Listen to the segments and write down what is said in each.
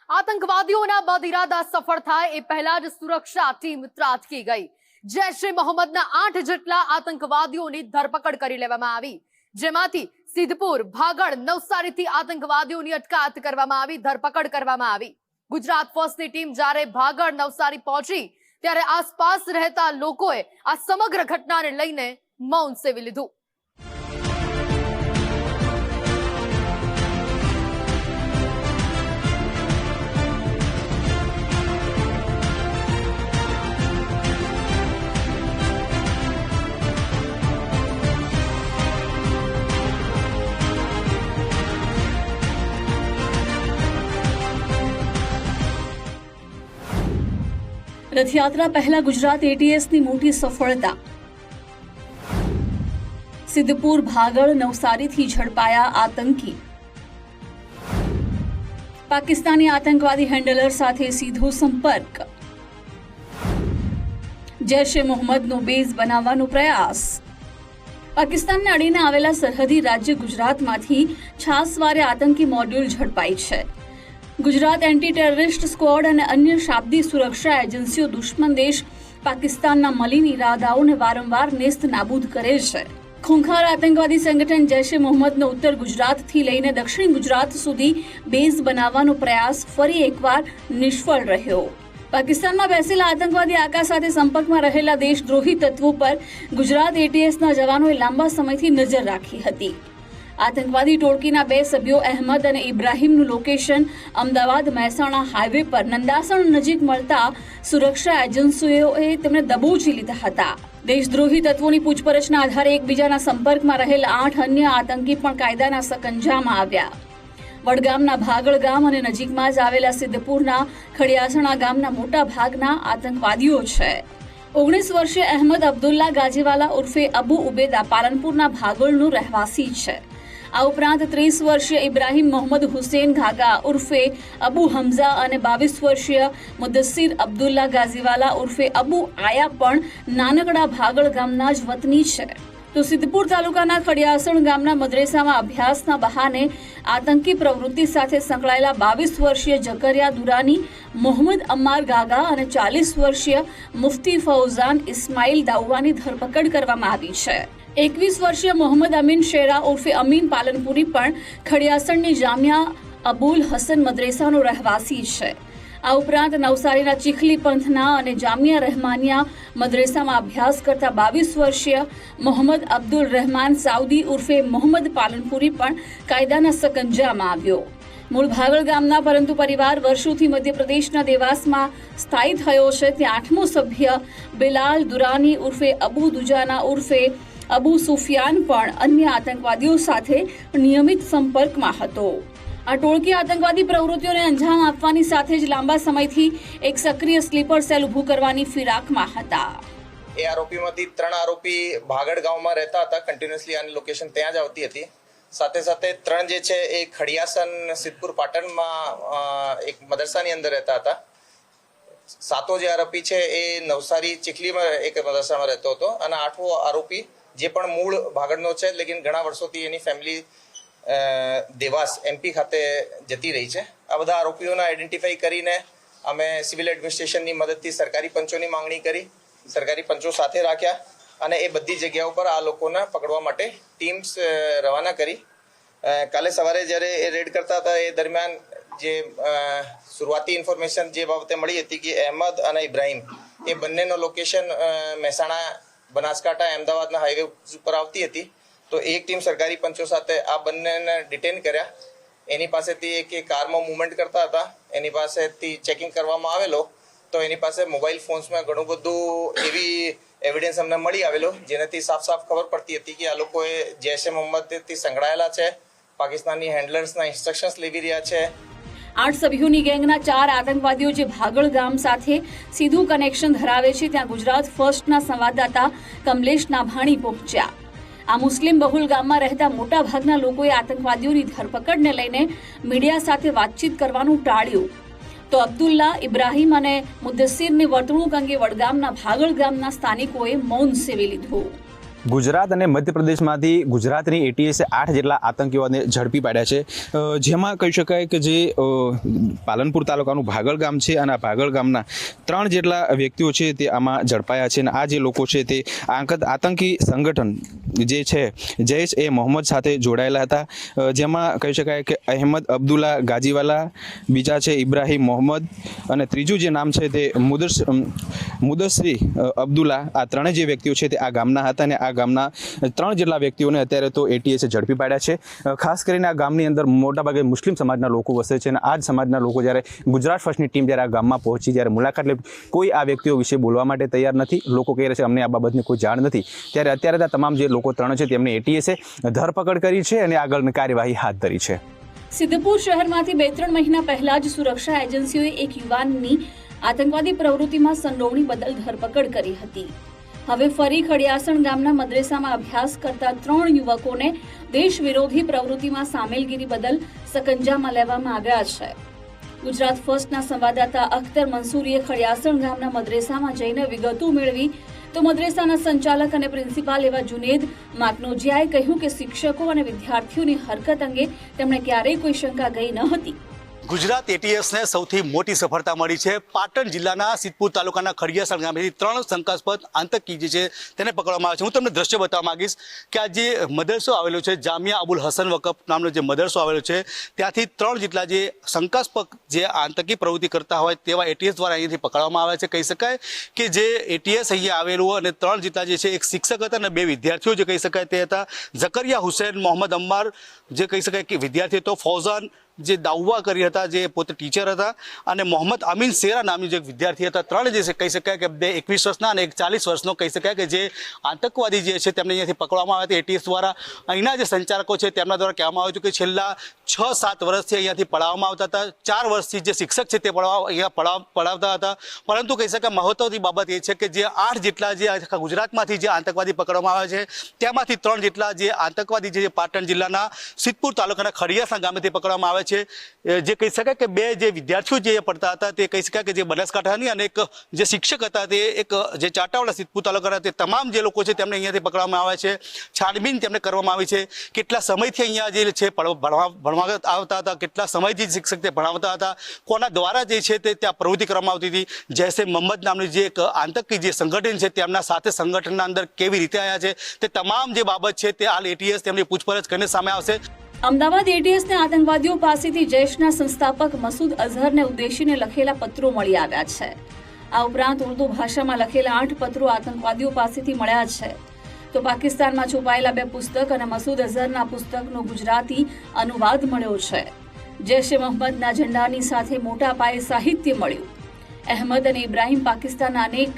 આતંકવાદીઓના બદઇરાદા સફળ થાય એ પહેલા જ સુરક્ષા ટીમ ત્રાટકી ગઈ। જૈશ-એ મોહમ્મદના 8 જેટલા આતંકવાદીઓની ધરપકડ કરી લેવામાં આવી, જેમાંથી સિદ્ધપુર, ભાગળ, નવસારીથી આતંકવાદીઓની અટકાયત કરવામાં આવી, ધરપકડ કરવામાં આવી। ગુજરાત ફર્સ્ટની ટીમ જ્યારે ભાગળ, નવસારી પહોંચી ત્યારે આસપાસ રહેતા લોકોએ આ સમગ્ર ઘટનાને લઈને મૌન સેવી લીધું। રથયાત્રા પહેલા ગુજરાત એટીએસની મોટી સફળતા। સિદ્ધપુર, ભાગળ, નવસારીથી ઝડપાયા આતંકી। પાકિસ્તાની આતંકવાદી હેન્ડલર સાથે સીધો સંપર્ક। જૈશ-એ મોહમ્મદનો બેઝ બનાવવાનો પ્રયાસ। પાકિસ્તાનને અડીને આવેલા સરહદી રાજ્ય ગુજરાતમાંથી છાસવારે આતંકી મોડ્યુલ ઝડપાઈ છે। ગુજરાત એન્ટી ટેરરિસ્ટ સ્ક્વોડ અને અન્ય શાબ્દિક સુરક્ષા એજન્સીઓ દુશ્મન દેશ પાકિસ્તાનના મલિન ઇરાદાઓને વારંવાર નેસ્ત નાબૂદ કરે છે। ખૂંખાર આતંકવાદી સંગઠન જૈશ-એ મોહમ્મદનો ઉત્તર ગુજરાતથી લઈને દક્ષિણ ગુજરાત સુધી બેઝ બનાવવાનો પ્રયાસ ફરી એકવાર નિષ્ફળ રહ્યો। પાકિસ્તાનમાં બેસેલા આતંકવાદી આકા સાથે સંપર્કમાં રહેલા દેશદ્રોહી તત્વો પર ગુજરાત એટીએસના જવાનોએ લાંબા સમયથી નજર રાખી હતી। આતંકવાદી ટોળકીના 2 સભ્યો અહેમદ અને ઇબ્રાહીમનું લોકેશન અમદાવાદ મહેસાણા હાઈવે પર નંદાસણ નજીક મળતા સુરક્ષા એજન્સીઓએ તેમને દબોચી લીધા હતા। દેશદ્રોહી તત્વોની પૂછપરછના આધારે એકબીજાના સંપર્કમાં રહેલા 8 અન્ય આતંકી પણ કાયદાના સકંજામાં આવ્યા। વડગામના ભાગળ ગામ અને નજીકમાં જ આવેલા સિદ્ધપુરના ખડિયાસણા ગામના મોટા ભાગના આતંકવાદીઓ છે। 19 વર્ષીય અહેમદ અબ્દુલ્લા ગાજીવાલા ઉર્ફે અબુ ઉબેદા પાલનપુરના ભાગળનું રહેવાસી છે। આ ઉપરાંત 30 વર્ષીય ઇબ્રાહીમ મોહમ્મદ હુસેન ઘાગા ઉર્ફે અબુ હમઝા અને 22 વર્ષીય મુદસ્સીર અબ્દુલ્લા ગાઝીવાલા ઉર્ફે અબુ આયા પણ નાનકડા ભાગળ ગામના જ વતની છે। તો સિદ્ધપુર તાલુકાના ખડિયાસણ ગામના મદ્રેસામાં અભ્યાસના બહાને આતંકી પ્રવૃત્તિ સાથે સંકળાયેલા 22 વર્ષીય જકરિયા દુરાની, મોહમ્મદ અમ્માર ગાગા અને 40 વર્ષીય મુફ્તી ફૌઝાન ઇસ્માઇલ દાઉવાની ધરપકડ કરવામાં આવી છે। 21 વર્ષીય મોહમ્મદ અમીન શેરા ઉર્ફે અમીન પાલનપુરી પણ ખડિયાસણની જામિયા અબુલ હસન મદ્રેસાનો રહેવાસી છે। આ ઉપરાંત નવસારીના ચીખલી પંથના અને જામિયા રહેમાનિયા મદ્રેસામાં અભ્યાસ કરતા 22 વર્ષીય મોહમ્મદ અબ્દુલ રહેમાન સાઉદી ઉર્ફે મોહમ્મદ પાલનપુરી પણ કાયદાના સકંજામાં આવ્યો। મૂળ ભાગળ ગામના પરંતુ પરિવાર વર્ષોથી મધ્યપ્રદેશના દેવાસમાં સ્થાયી થયો છે। ત્યાં 8મો સભ્ય બિલાલ દુરાની ઉર્ફે અબુ દુજાના ઉર્ફે અબુ સુફિયાન પણ અન્ય આતંકવાદીઓ સાથે નિયમિત સંપર્કમાં હતો। આ ટોળકી આતંકવાદી પ્રવૃત્તિઓને અંજામ આપવાની સાથે જ લાંબા સમયથી એક સક્રિય સ્લીપર સેલ ઊભું કરવાની ફિરાકમાં હતા। એ આરોપીમાંથી 3 આરોપી ભાગળ ગામમાં રહેતા હતા, કન્ટિન્યુઅસલી આની લોકેશન ત્યાં જ આવતી હતી। સાથે સાથે 3 જે છે એ ખડિયાસન સિદ્ધપુર પાટણમાં એક મદરસાની અંદર રહેતા હતા। 7મો જે આરોપી છે એ નવસારી ચીખલીમાં એક મદરસામાં રહેતો હતો અને 8મો આરોપી જે પણ મૂળ ભાગળનો છે, લેકિન ઘણા વર્ષોથી એની ફેમિલી દેવાસ એમપી ખાતે જતી રહી છે। આ બધા આરોપીઓને આઈડેન્ટિફાઈ કરીને અમે સિવિલ એડમિનિસ્ટ્રેશનની મદદથી સરકારી પંચોની માંગણી કરી, સરકારી પંચો સાથે રાખ્યા અને એ બધી જગ્યાઓ પર આ લોકોને પકડવા માટે ટીમ્સ રવાના કરી। કાલે સવારે જ્યારે એ રેડ કરતા હતા એ દરમિયાન જે શરૂઆતી ઇન્ફોર્મેશન જે બાબતે મળી હતી કે અહેમદ અને ઇબ્રાહીમ એ બંનેનો લોકેશન મહેસાણા, બનાસકાંઠા, અમદાવાદના હાઈવે ઉપર આવતી હતી। તો એક ટીમ સરકારી પંચો સાથે આ બંનેને ડિટેન કર્યા। એની પાસેથી એક કારમાં મૂવમેન્ટ કરતા હતા, એની પાસેથી ચેકિંગ કરવામાં આવેલો તો એની પાસે મોબાઈલ ફોન્સમાં ઘણું બધું એવી એવિડન્સ અમને મળી આવેલો જેનાથી સાફ ખબર પડતી હતી કે આ લોકોએ જૈશ-એ મોહમ્મદથી સંકળાયેલા છે, પાકિસ્તાની હેન્ડલર્સના ઇન્સ્ટ્રક્શન્સ લેવી રહ્યા છે। 8 સભ્યોની ગેંગના 4 આતંકવાદીઓ જે ભાગળ ગામ સાથે સીધું કનેક્શન ધરાવે છે ત્યાં ગુજરાત ફર્સ્ટના સંવાદદાતા કમલેશ નાભાણી પહોંચ્યા। આ મુસ્લિમ બહુલ ગામમાં રહેતા મોટા ભાગના લોકોએ આતંકવાદીઓની ધરપકડને લઈને મીડિયા સાથે વાતચીત કરવાનું ટાળ્યું। તો અબ્દુલ્લા, ઇબ્રાહીમ અને મુદસ્સીરની વર્તણૂક અંગે વડગામના ભાગળ ગામના સ્થાનિકોએ મૌન સેવી લીધું। ગુજરાત અને મધ્યપ્રદેશમાંથી ગુજરાતની એટીએસે 8 જેટલા આતંકીઓને ઝડપી પાડ્યા છે, જેમાં કહી શકાય કે જે પાલનપુર તાલુકાનું ભાગળ ગામ છે અને આ ભાગળ ગામના 3 જેટલા વ્યક્તિઓ છે તે આમાં ઝડપાયા છે અને આ જે લોકો છે તે આતંકી સંગઠન જે છે જૈશ એ મોહમ્મદ સાથે જોડાયેલા હતા, જેમાં કહી શકાય કે અહેમદ અબ્દુલ્લા ગાજીવાલા, બીજા છે ઇબ્રાહીમ મોહમ્મદ અને ત્રીજું જે નામ છે તે મુદસ્સરી અબ્દુલ્લા. આ 3 જે વ્યક્તિઓ છે તે આ ગામના હતા અને આ ગામના 3 જેટલા વ્યક્તિઓને અત્યારે તો એટીએસે ઝડપી પાડ્યા છે. ખાસ કરીને આ ગામની અંદર મોટાભાગે મુસ્લિમ સમાજના લોકો વસે છે અને આ જ સમાજના લોકો જ્યારે ગુજરાત ફર્સ્ટની ટીમ જ્યારે આ ગામમાં પહોંચી, જ્યારે મુલાકાત લે, કોઈ આ વ્યક્તિઓ વિશે બોલવા માટે તૈયાર નથી. લોકો કહી રહ્યા છે અમને આ બાબતની કોઈ જાણ નથી. ત્યારે અત્યારે તમામ જે લોકો 3 છે તેમની એટીએસે ધરપકડ કરી છે અને આગળની કાર્યવાહી હાથ ધરી છે. સિદ્ધપુર શહેરમાંથી 2-3 મહિના પહેલા જ સુરક્ષા એજન્સીઓએ એક યુવાનની આતંકવાદી પ્રવૃત્તિમાં સંડોવણી બદલ ધરપકડ કરી હતી. હવે ફરી ખડિયાસણ ગામના મદ્રેસામાં અભ્યાસ કરતા 3 યુવકોને દેશ વિરોધી પ્રવૃત્તિમાં સામેલગીરી બદલ સકંજામાં લેવામાં આવ્યા છે. ગુજરાત ફર્સ્ટના સંવાદદાતા અખ્તર મંસૂરીએ ખડિયાસણ ગામના મદ્રેસામાં જઈને વિગતો મેળવી તો મદ્રેસાના સંચાલક અને પ્રિન્સિપાલ એવા જુનેદ માકનોજિયાએ કહ્યું કે શિક્ષકો અને વિદ્યાર્થીઓની હરકત અંગે તેમણે ક્યારેય કોઈ શંકા ગઈ ન હતી. ગુજરાત એટીએસને સૌથી મોટી સફળતા મળી છે. પાટણ જિલ્લાના સિદ્ધપુર તાલુકાના ખડિયાસણ ગામેથી 3 શંકાસ્પદ આતંકી જે છે તેને પકડવામાં આવે છે. હું તમને દ્રશ્ય બતાવવા માંગીશ કે આ જે મદરસો આવેલો છે, જામિયા અબુલ હસન વકફ નામનો જે મદરસો આવેલો છે, ત્યાંથી 3 જેટલા જે શંકાસ્પદ જે આતંકી પ્રવૃત્તિ કરતા હોય તેવા એટીએસ દ્વારા અહીંયાથી પકડવામાં આવ્યા છે. કહી શકાય કે જે એટીએસ અહીંયા આવેલું અને 3 જેટલા જે છે, એક શિક્ષક હતા અને 2 વિદ્યાર્થીઓ જે કહી શકાય તે હતા. ઝકરિયા હુસૈન મોહમ્મદ અમ્માર જે કહી શકાય કે વિદ્યાર્થી હતો, ફૌઝાન જે દાઉવા કરી હતા જે પોતે ટીચર હતા અને મોહમ્મદ અમીન શેરા નામની જે વિદ્યાર્થી હતા. 3 જે છે કહી શકાય કે 2 21 વર્ષના અને એક 40 વર્ષનો કહી શકાય કે જે આતંકવાદી જે છે તેમને અહીંયાથી પકડવામાં આવ્યા હતા. એટીએસ દ્વારા અહીંના જે સંચાલકો છે તેમના દ્વારા કહેવામાં આવ્યું હતું કે છેલ્લા 6-7 વર્ષથી અહીંયાથી પઢાવવામાં આવતા હતા. 4 વર્ષથી જે શિક્ષક છે તે અહીંયા પઢાવતા હતા. પરંતુ કહી શકાય મહત્વની બાબત એ છે કે જે 8 જેટલા જે આખા ગુજરાતમાંથી જે આતંકવાદી પકડવામાં આવ્યા છે તેમાંથી 3 જેટલા જે આતંકવાદી જે પાટણ જિલ્લાના સિદ્ધપુર તાલુકાના ખડિયાસણ ગામેથી પકડવામાં આવે છે. જે કહી શકાય કે 2 જે વિદ્યાર્થીઓ જે પડતા હતા તે કહી શકાય કે જે બનાસકાંઠાની અને એક જે શિક્ષક હતા તે એક જે ચાટાવાડા સિદ્ધપુર તાલુકાના તે તમામ જે લોકો છે તેમને અહીંયાથી પકડવામાં આવે છે. છાનબીન તેમને કરવામાં આવી છે. કેટલા સમયથી અહીંયા જે છે ભણવા આવતા હતા, કેટલા સમયથી શિક્ષક તે ભણાવતા હતા, કોના દ્વારા જે છે તે ત્યાં પ્રવૃત્તિ કરવામાં આવતી હતી. જૈશે મોહમ્મદ નામની જે એક આતંકી જે સંગઠન છે તેમના સાથે સંગઠનના અંદર કેવી રીતે આવ્યા છે તે તમામ જે બાબત છે તે હાલ એટીએસ તેમની પૂછપરછ કરીને સામે આવશે. અમદાવાદ એટીએસને આતંકવાદીઓ પાસેથી જૈશના સંસ્થાપક મસૂદ અઝહરને ઉદ્દેશીને લખેલા પત્રો મળી આવ્યા છે. આ ઉપરાંત ઉર્દુ ભાષામાં લખેલા 8 પત્રો આતંકવાદીઓ પાસેથી મળ્યા છે. તો પાકિસ્તાનમાં છુપાયેલા 2 પુસ્તક અને મસૂદ અઝહરના પુસ્તકનો ગુજરાતી અનુવાદ મળ્યો છે. જૈશે મોહમ્મદના ઝંડાની સાથે મોટા પાયે સાહિત્ય મળ્યું. અહેમદ અને ઇબ્રાહીમ પાકિસ્તાનના અનેક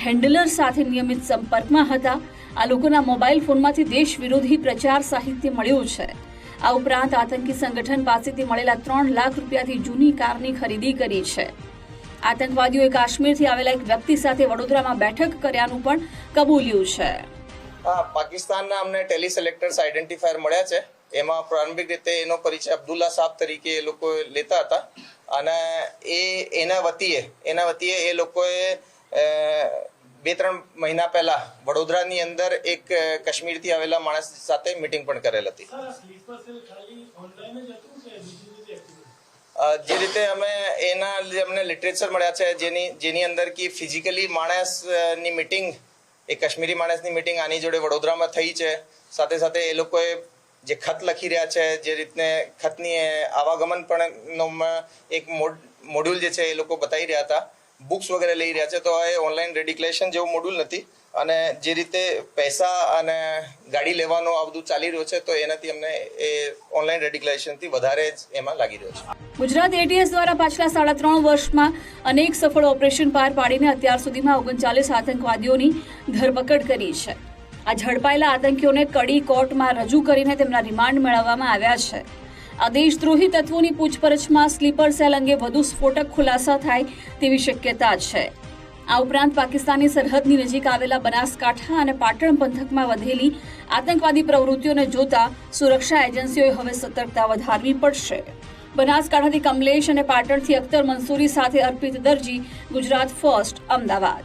હેન્ડલર સાથે નિયમિત સંપર્કમાં હતા. આ લોકોના મોબાઈલ ફોનમાંથી દેશ વિરોધી પ્રચાર સાહિત્ય મળ્યું છે. આ ઉપરાંત આતંકી સંગઠન પાસેથી મળેલા 3 લાખ રૂપિયાથી જૂની કારની ખરીદી કરી છે. આતંકવાદીઓએ કાશ્મીરથી આવેલા એક વ્યક્તિ સાથે વડોદરામાં બેઠક કર્યાનું પણ કબૂલ્યું છે. પાકિસ્તાનના અમને ટેલિસેલેક્ટર્સ આઈડેન્ટિફાયર મળ્યા છે. એમાં પ્રારંભિક રીતે એનો પરિચય અબ્દુલ્લા સાહેબ તરીકે એ લોકો લેતા હતા અને એના વતીએ એ લોકોએ 2-3 મહિના પહેલા વડોદરાની અંદર એક કાશ્મીરથી આવેલા માણસ સાથે મીટિંગ પણ કરેલ હતી. જે રીતે અમને લિટરેચર મળ્યા છે જેની અંદર કે ફિઝિકલી માણસની મીટિંગ, એક કાશ્મીરી માણસની મીટિંગ આની જોડે વડોદરામાં થઈ છે. સાથે સાથે એ લોકોએ જે ખત લખી રહ્યા છે, જે રીતને ખતની આવાગમન પણ એક મોડ્યુલ જે છે એ લોકો બતાવી રહ્યા હતા. બુક્સ વગેરે લઈ રહ્યા છે. તો એ ઓનલાઈન રેડિક્લેશન જેવું મોડ્યુલ નથી અને જે રીતે પૈસા અને ગાડી લેવાનો આ બધું ચાલી રહ્યું છે તો એનાથી અમને એ ઓનલાઈન રેડિક્લેશનથી વધારે જ એમાં લાગી રહ્યો છે. ગુજરાત એટીએસ દ્વારા પાછલા 3.5 વર્ષમાં અનેક સફળ ઓપરેશન પાર પાડીને અત્યાર સુધીમાં 39 આતંકવાદીઓની ધરપકડ કરી છે. આ ઝડપાયેલા આતંકીઓને કડી કોર્ટમાં રજૂ કરીને તેમના રિમાન્ડ મેળવવામાં આવ્યા છે. આ દેશદ્રોહી તત્વોની પૂછપરછમાં સ્લીપર સેલ અંગે વધુ સ્ફોટક ખુલાસા થાય તેવી શક્યતા છે. આ ઉપરાંત પાકિસ્તાની સરહદની નજીક આવેલા બનાસકાંઠા અને પાટણ પંથકમાં વધેલી આતંકવાદી પ્રવૃત્તિઓને જોતા સુરક્ષા એજન્સીઓએ હવે સતર્કતા વધારવી પડશે. બનાસકાંઠાથી કમલેશ અને પાટણથી અખ્તર મંસૂરી સાથે અર્પિત દરજી, ગુજરાત ફર્સ્ટ, અમદાવાદ.